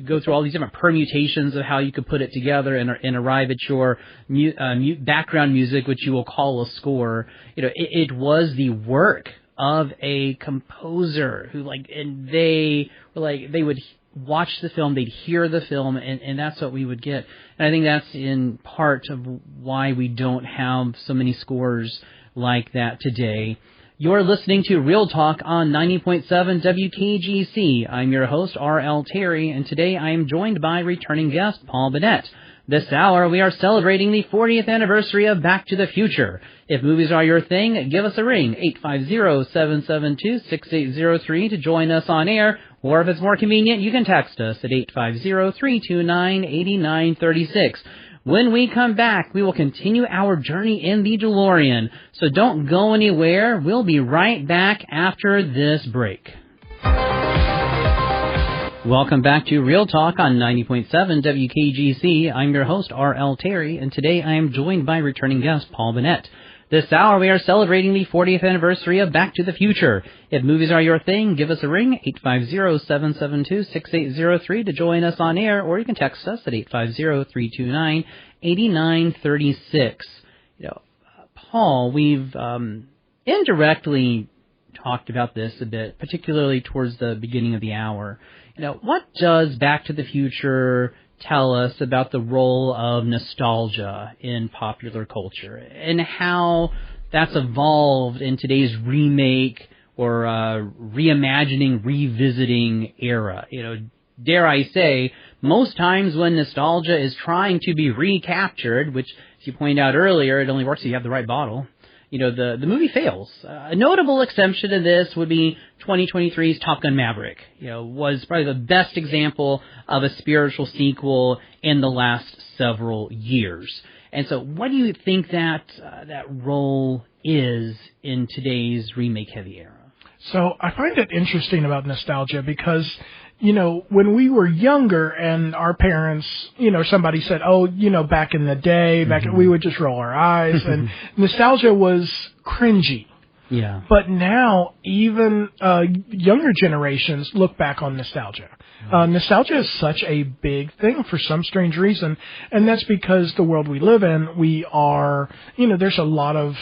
[SPEAKER 1] go through all these different permutations of how you could put it together and arrive at your background music, which you will call a score. It was the work of a composer who they would watch the film, they'd hear the film, and that's what we would get. And I think that's in part of why we don't have so many scores like that today. You're listening to Real Talk on 90.7 WKGC. I'm your host, R.L. Terry, and today I am joined by returning guest, Paul Bonnette. This hour, we are celebrating the 40th anniversary of Back to the Future. If movies are your thing, give us a ring, 850-772-6803 to join us on air, or if it's more convenient, you can text us at 850-329-8936. When we come back, we will continue our journey in the DeLorean. So don't go anywhere. We'll be right back after this break. Welcome back to Real Talk on 90.7 WKGC. I'm your host, R.L. Terry, and today I am joined by returning guest, Paul Bonnette. This hour, we are celebrating the 40th anniversary of Back to the Future. If movies are your thing, give us a ring, 850-772-6803 to join us on air, or you can text us at 850-329-8936. Paul, we've indirectly talked about this a bit, particularly towards the beginning of the hour. What does Back to the Future tell us about the role of nostalgia in popular culture and how that's evolved in today's remake or reimagining, revisiting era? Dare I say, most times when nostalgia is trying to be recaptured, which, as you pointed out earlier, it only works if you have the right bottle, the movie fails. A notable exception to this would be 2023's Top Gun Maverick. Was probably the best example of a spiritual sequel in the last several years. And so what do you think that role is in today's remake-heavy era?
[SPEAKER 2] So I find it interesting about nostalgia because, when we were younger and our parents, somebody said, back in the day, we would just roll our eyes and nostalgia was cringy.
[SPEAKER 1] Yeah.
[SPEAKER 2] But now even younger generations look back on nostalgia. Nostalgia is such a big thing for some strange reason, and that's because the world we live in, we are, there's a lot of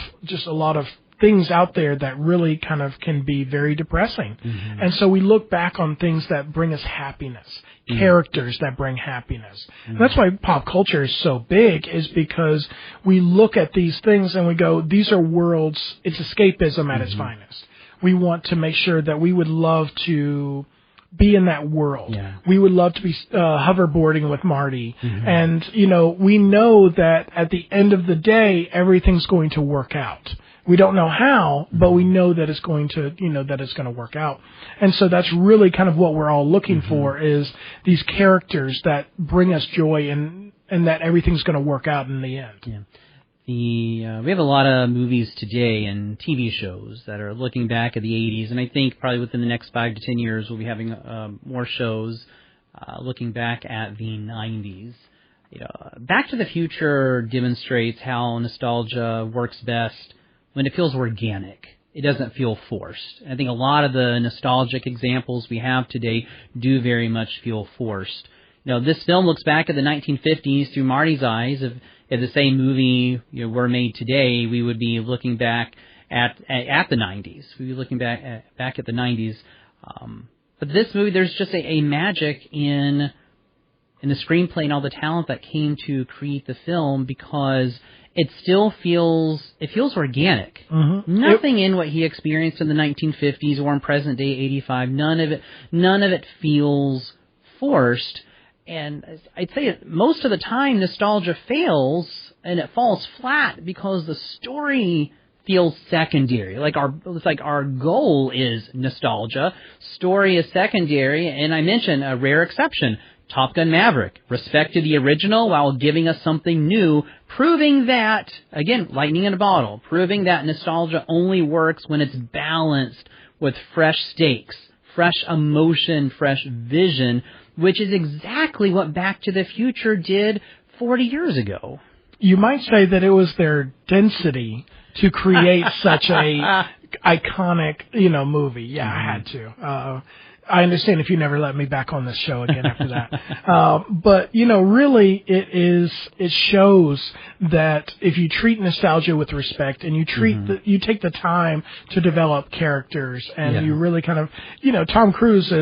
[SPEAKER 2] things out there that really kind of can be very depressing. Mm-hmm. And so we look back on things that bring us happiness, mm-hmm. characters that bring happiness. Mm-hmm. And that's why pop culture is so big, is because we look at these things and we go, these are worlds, it's escapism at its finest. We want to make sure that we would love to be in that world. Yeah. We would love to be hoverboarding with Marty. Mm-hmm. And, we know that at the end of the day, everything's going to work out. We don't know how, but we know that it's going to, that it's going to work out. And so that's really kind of what we're all looking for, is these characters that bring us joy and that everything's going to work out in the end.
[SPEAKER 1] Yeah. We have a lot of movies today and TV shows that are looking back at the 80s, and I think probably within the next 5 to 10 years we'll be having more shows looking back at the 90s. Back to the Future demonstrates how nostalgia works best when it feels organic. It doesn't feel forced. I think a lot of the nostalgic examples we have today do very much feel forced. This film looks back at the 1950s through Marty's eyes. If the same movie were made today, we would be looking back at the 90s. We'd be looking back at the 90s. But this movie, there's just a magic in the screenplay and all the talent that came to create the film, because it still feels organic. Mm-hmm. Nothing in what he experienced in the 1950s or in present day 85. None of it feels forced. And I'd say most of the time nostalgia fails and it falls flat because the story feels secondary. It's like our goal is nostalgia. Story is secondary. And I mentioned a rare exception, Top Gun Maverick. Respect to the original while giving us something new, proving that, again, lightning in a bottle, proving that nostalgia only works when it's balanced with fresh stakes, fresh emotion, fresh vision, which is exactly what Back to the Future did 40 years ago.
[SPEAKER 2] You might say that it was their density to create such a iconic, movie. Yeah, I had to. I understand if you never let me back on this show again after that. But, really, it shows that if you treat nostalgia with respect and you treat you take the time to develop characters and you really kind of, Tom Cruise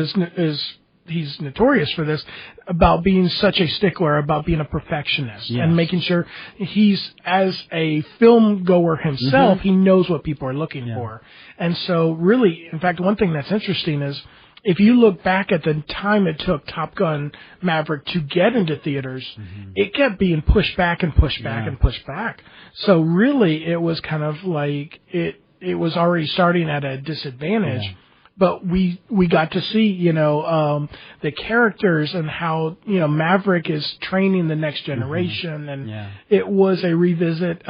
[SPEAKER 2] he's notorious for this, about being such a stickler, about being a perfectionist and making sure he's, as a film goer himself, he knows what people are looking for. And so really, in fact, one thing that's interesting is if you look back at the time it took Top Gun Maverick to get into theaters, it kept being pushed back and pushed back and pushed back. So really it was kind of like it was already starting at a disadvantage. Yeah. But we got to see, the characters and how, Maverick is training the next generation. And it was a revisit.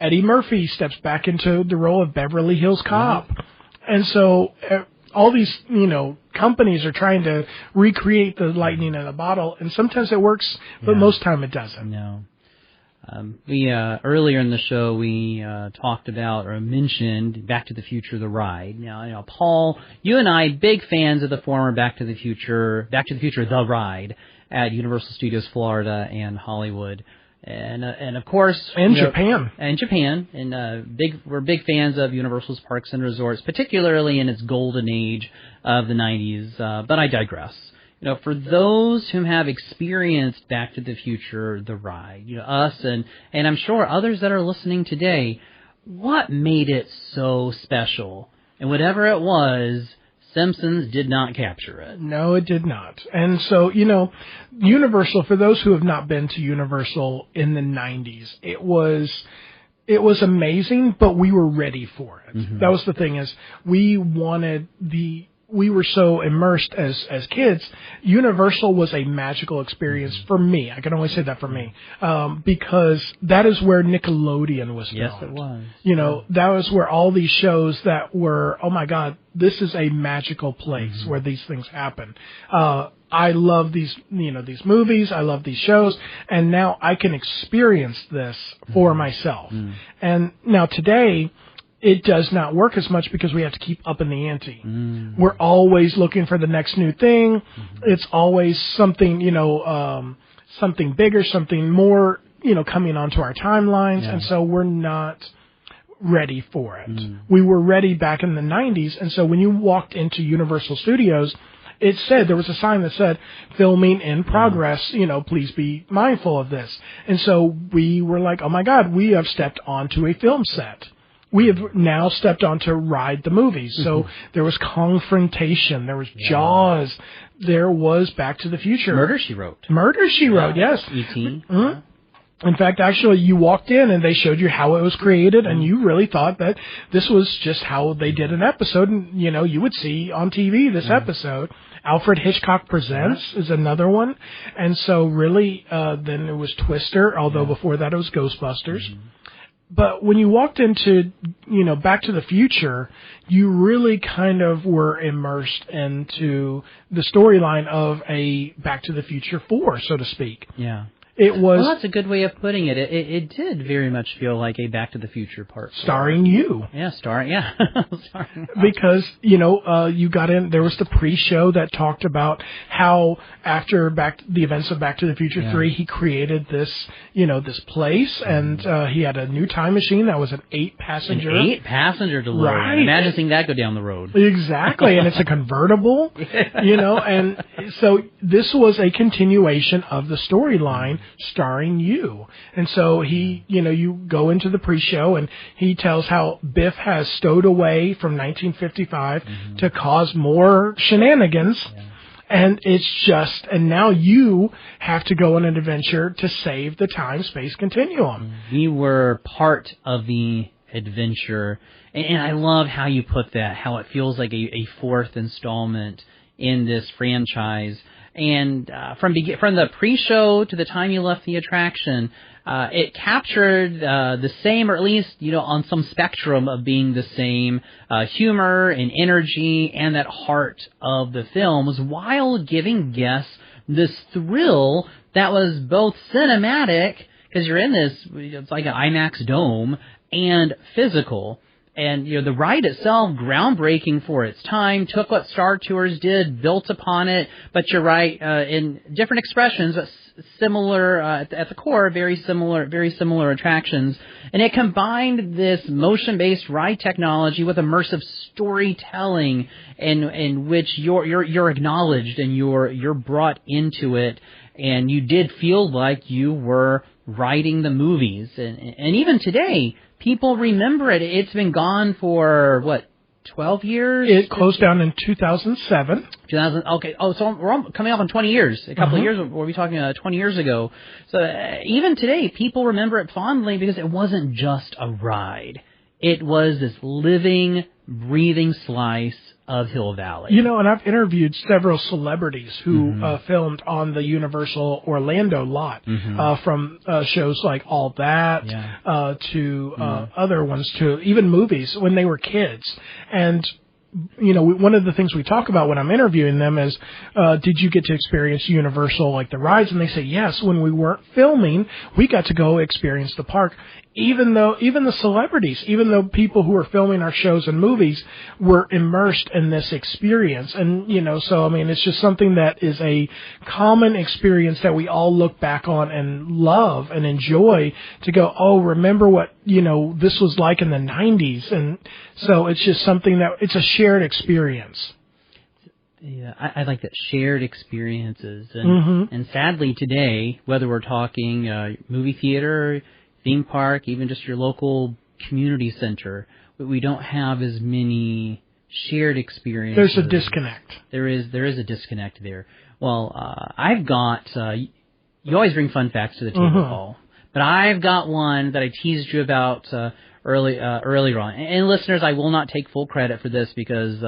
[SPEAKER 2] Eddie Murphy steps back into the role of Beverly Hills Cop. And so all these, companies are trying to recreate the lightning in a bottle. And sometimes it works, but most time it doesn't.
[SPEAKER 1] No. We earlier in the show we talked about or mentioned Back to the Future: The Ride. Now, Paul, you and I, big fans of the former Back to the Future: The Ride at Universal Studios Florida and Hollywood, and of course,
[SPEAKER 2] Japan,
[SPEAKER 1] and we're big fans of Universal's parks and resorts, particularly in its golden age of the 90s. But I digress. For those who have experienced Back to the Future: The Ride, us and I'm sure others that are listening today, what made it so special? And whatever it was, Simpsons did not capture it.
[SPEAKER 2] No, it did not. And so, Universal, for those who have not been to Universal in the 90s, it was amazing, but we were ready for it. That was the thing, is we were so immersed as kids. Universal was a magical experience for me. I can only say that for me, because that is where Nickelodeon was filmed.
[SPEAKER 1] Yes, it was.
[SPEAKER 2] That was where all these shows that were, oh my God, this is a magical place where these things happen. I love these movies. I love these shows. And now I can experience this for myself. And now today, it does not work as much because we have to keep up in the ante. We're always looking for the next new thing. It's always something, something bigger, something more, coming onto our timelines. And so we're not ready for it. We were ready back in the 90s, and so when you walked into Universal Studios, there was a sign that said, filming in progress, please be mindful of this. And so we were like, oh my God, we have stepped onto a film set. We have now stepped on to ride the movies. So there was Confrontation, there was Jaws, there was Back to the Future.
[SPEAKER 1] Murder, She Wrote.
[SPEAKER 2] Murder, She Wrote, yes.
[SPEAKER 1] E.T.
[SPEAKER 2] In fact, actually, you walked in and they showed you how it was created, and you really thought that this was just how they did an episode. And, you would see on TV this episode. Alfred Hitchcock Presents is another one. And so really, then it was Twister, although before that it was Ghostbusters. But when you walked into, Back to the Future, you really kind of were immersed into the storyline of a Back to the Future 4, so to speak.
[SPEAKER 1] Yeah.
[SPEAKER 2] It was.
[SPEAKER 1] Well, that's a good way of putting it. It did very much feel like a Back to the Future part 4.
[SPEAKER 2] Starring you.
[SPEAKER 1] Yeah, starring.
[SPEAKER 2] Because, you got in, there was the pre-show that talked about how after the events of Back to the Future 3, he created this, this place, and he had a new time machine that was an 8-passenger.
[SPEAKER 1] An 8-passenger DeLorean.
[SPEAKER 2] Right.
[SPEAKER 1] Imagine seeing that go down the road.
[SPEAKER 2] Exactly, and it's a convertible, and so this was a continuation of the storyline starring you. And so he, you go into the pre-show and he tells how Biff has stowed away from 1955 to cause more shenanigans. And and now you have to go on an adventure to save the time-space continuum.
[SPEAKER 1] We were part of the adventure, and I love how you put that, how it feels like a fourth installment in this franchise. And from the pre-show to the time you left the attraction, it captured the same, or at least, on some spectrum of being the same humor and energy and that heart of the films, while giving guests this thrill that was both cinematic, because you're in this, it's like an IMAX dome, and physical. And, the ride itself, groundbreaking for its time, took what Star Tours did, built upon it, but you're right, in different expressions, but similar, at the core, very similar attractions. And it combined this motion-based ride technology with immersive storytelling in which you're acknowledged and you're brought into it, and you did feel like you were riding the movies. And even today, people remember it. It's been gone for, 12 years?
[SPEAKER 2] It closed down in 2007.
[SPEAKER 1] Okay. Oh, so we're coming up on 20 years. A couple of years, were we talking 20 years ago? So even today, people remember it fondly because it wasn't just a ride. It was this living, breathing slice of Hill Valley.
[SPEAKER 2] And I've interviewed several celebrities who filmed on the Universal Orlando lot, from shows like All That to other ones, to even movies when they were kids. And one of the things we talk about when I'm interviewing them is, did you get to experience Universal, like the rides? And they say, yes, when we weren't filming, we got to go experience the park. Even the celebrities, even though people who are filming our shows and movies were immersed in this experience. And, so, I mean, it's just something that is a common experience that we all look back on and love and enjoy, to go, oh, remember what, this was like in the 90s. And so it's just something that, it's a shared experience.
[SPEAKER 1] Yeah, I like that, shared experiences. And sadly today, whether we're talking movie theater, theme park, even just your local community center, we don't have as many shared experiences.
[SPEAKER 2] There's a disconnect.
[SPEAKER 1] There is a disconnect there. Well, I've got, you always bring fun facts to the table, Paul, but I've got one that I teased you about earlier on. And listeners, I will not take full credit for this because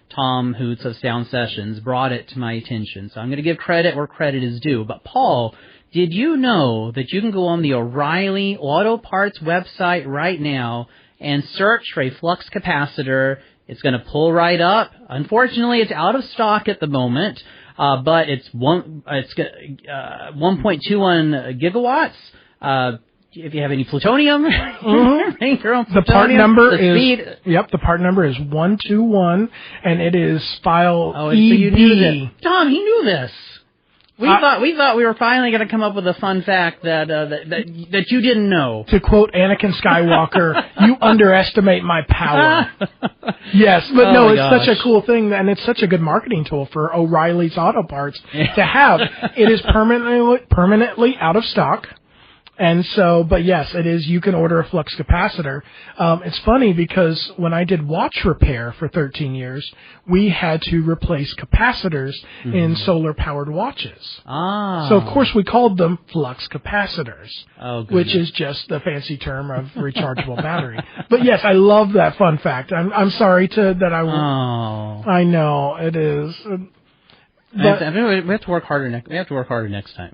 [SPEAKER 1] Tom Hoots of Sound Sessions brought it to my attention. So I'm going to give credit where credit is due. But Paul, did you know that you can go on the O'Reilly Auto Parts website right now and search for a flux capacitor? It's going to pull right up. Unfortunately, it's out of stock at the moment, but it's 1.21 gigawatts. If you have any plutonium, bring your own plutonium.
[SPEAKER 2] The part number the part number is 121, and it is file EB.
[SPEAKER 1] So you knew this. Tom, he knew this. We thought we were finally going to come up with a fun fact that you didn't know.
[SPEAKER 2] To quote Anakin Skywalker, you underestimate my power. Yes, but no, it's such a cool thing, and it's such a good marketing tool for O'Reilly's Auto Parts to have. It is permanently out of stock. And so, but yes, it is. You can order a flux capacitor. It's funny because when I did watch repair for 13 years, we had to replace capacitors in solar-powered watches. So, of course, we called them flux capacitors, which is just the fancy term of rechargeable battery. But yes, I love that fun fact. I'm sorry that I know it is. But
[SPEAKER 1] we have to work harder next time.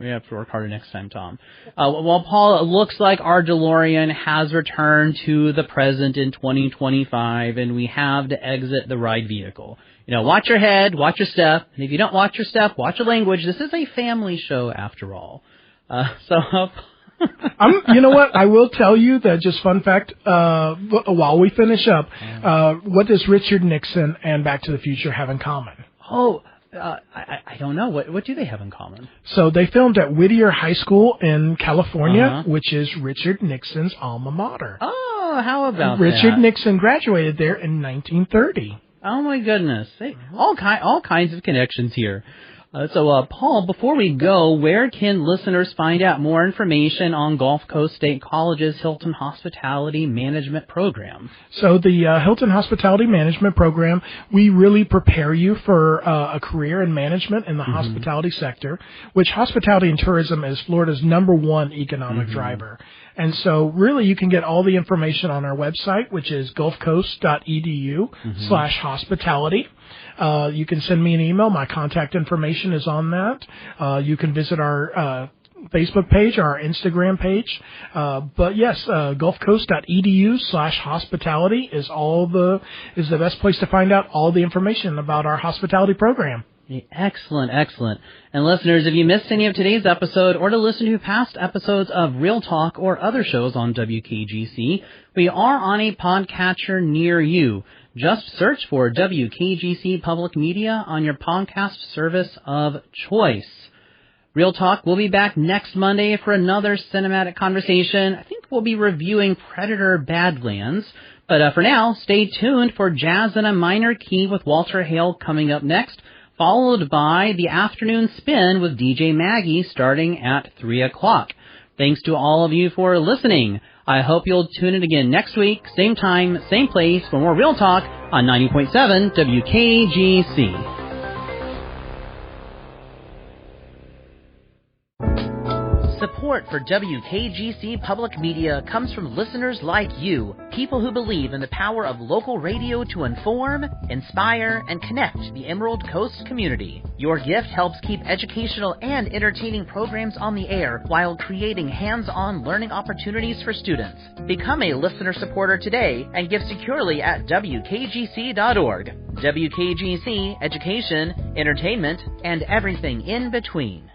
[SPEAKER 1] Tom. Well, Paul, it looks like our DeLorean has returned to the present in 2025, and we have to exit the ride vehicle. Watch your head, watch your step, and if you don't watch your step, watch your language. This is a family show, after all.
[SPEAKER 2] You know what? I will tell you that just fun fact. While we finish up, what does Richard Nixon and Back to the Future have in common?
[SPEAKER 1] I don't know. What do they have in common?
[SPEAKER 2] So they filmed at Whittier High School in California, which is Richard Nixon's alma mater.
[SPEAKER 1] Oh, how about
[SPEAKER 2] Richard Nixon graduated there in 1930.
[SPEAKER 1] Oh my goodness! All kinds of connections here. So, Paul, before we go, where can listeners find out more information on Gulf Coast State College's Hilton Hospitality Management Program? So the Hilton Hospitality Management Program, we really prepare you for a career in management in the hospitality sector, which hospitality and tourism is Florida's #1 economic driver. And so really you can get all the information on our website, which is gulfcoast.edu/hospitality. You can send me an email. My contact information is on that. You can visit our Facebook page, our Instagram page. But yes, gulfcoast.edu/hospitality is the best place to find out all the information about our hospitality program. Excellent. And listeners, if you missed any of today's episode or to listen to past episodes of Real Talk or other shows on WKGC, we are on a podcatcher near you. Just search for WKGC Public Media on your podcast service of choice. Real Talk will be back next Monday for another cinematic conversation. I think we'll be reviewing Predator Badlands. But for now, stay tuned for Jazz in a Minor Key with Walter Hale coming up next, followed by the Afternoon Spin with DJ Maggie starting at 3 o'clock. Thanks to all of you for listening. I hope you'll tune in again next week, same time, same place, for more Real Talk on 90.7 WKGC. Support for WKGC Public Media comes from listeners like you, people who believe in the power of local radio to inform, inspire, and connect the Emerald Coast community. Your gift helps keep educational and entertaining programs on the air while creating hands-on learning opportunities for students. Become a listener supporter today and give securely at WKGC.org. WKGC, education, entertainment, and everything in between.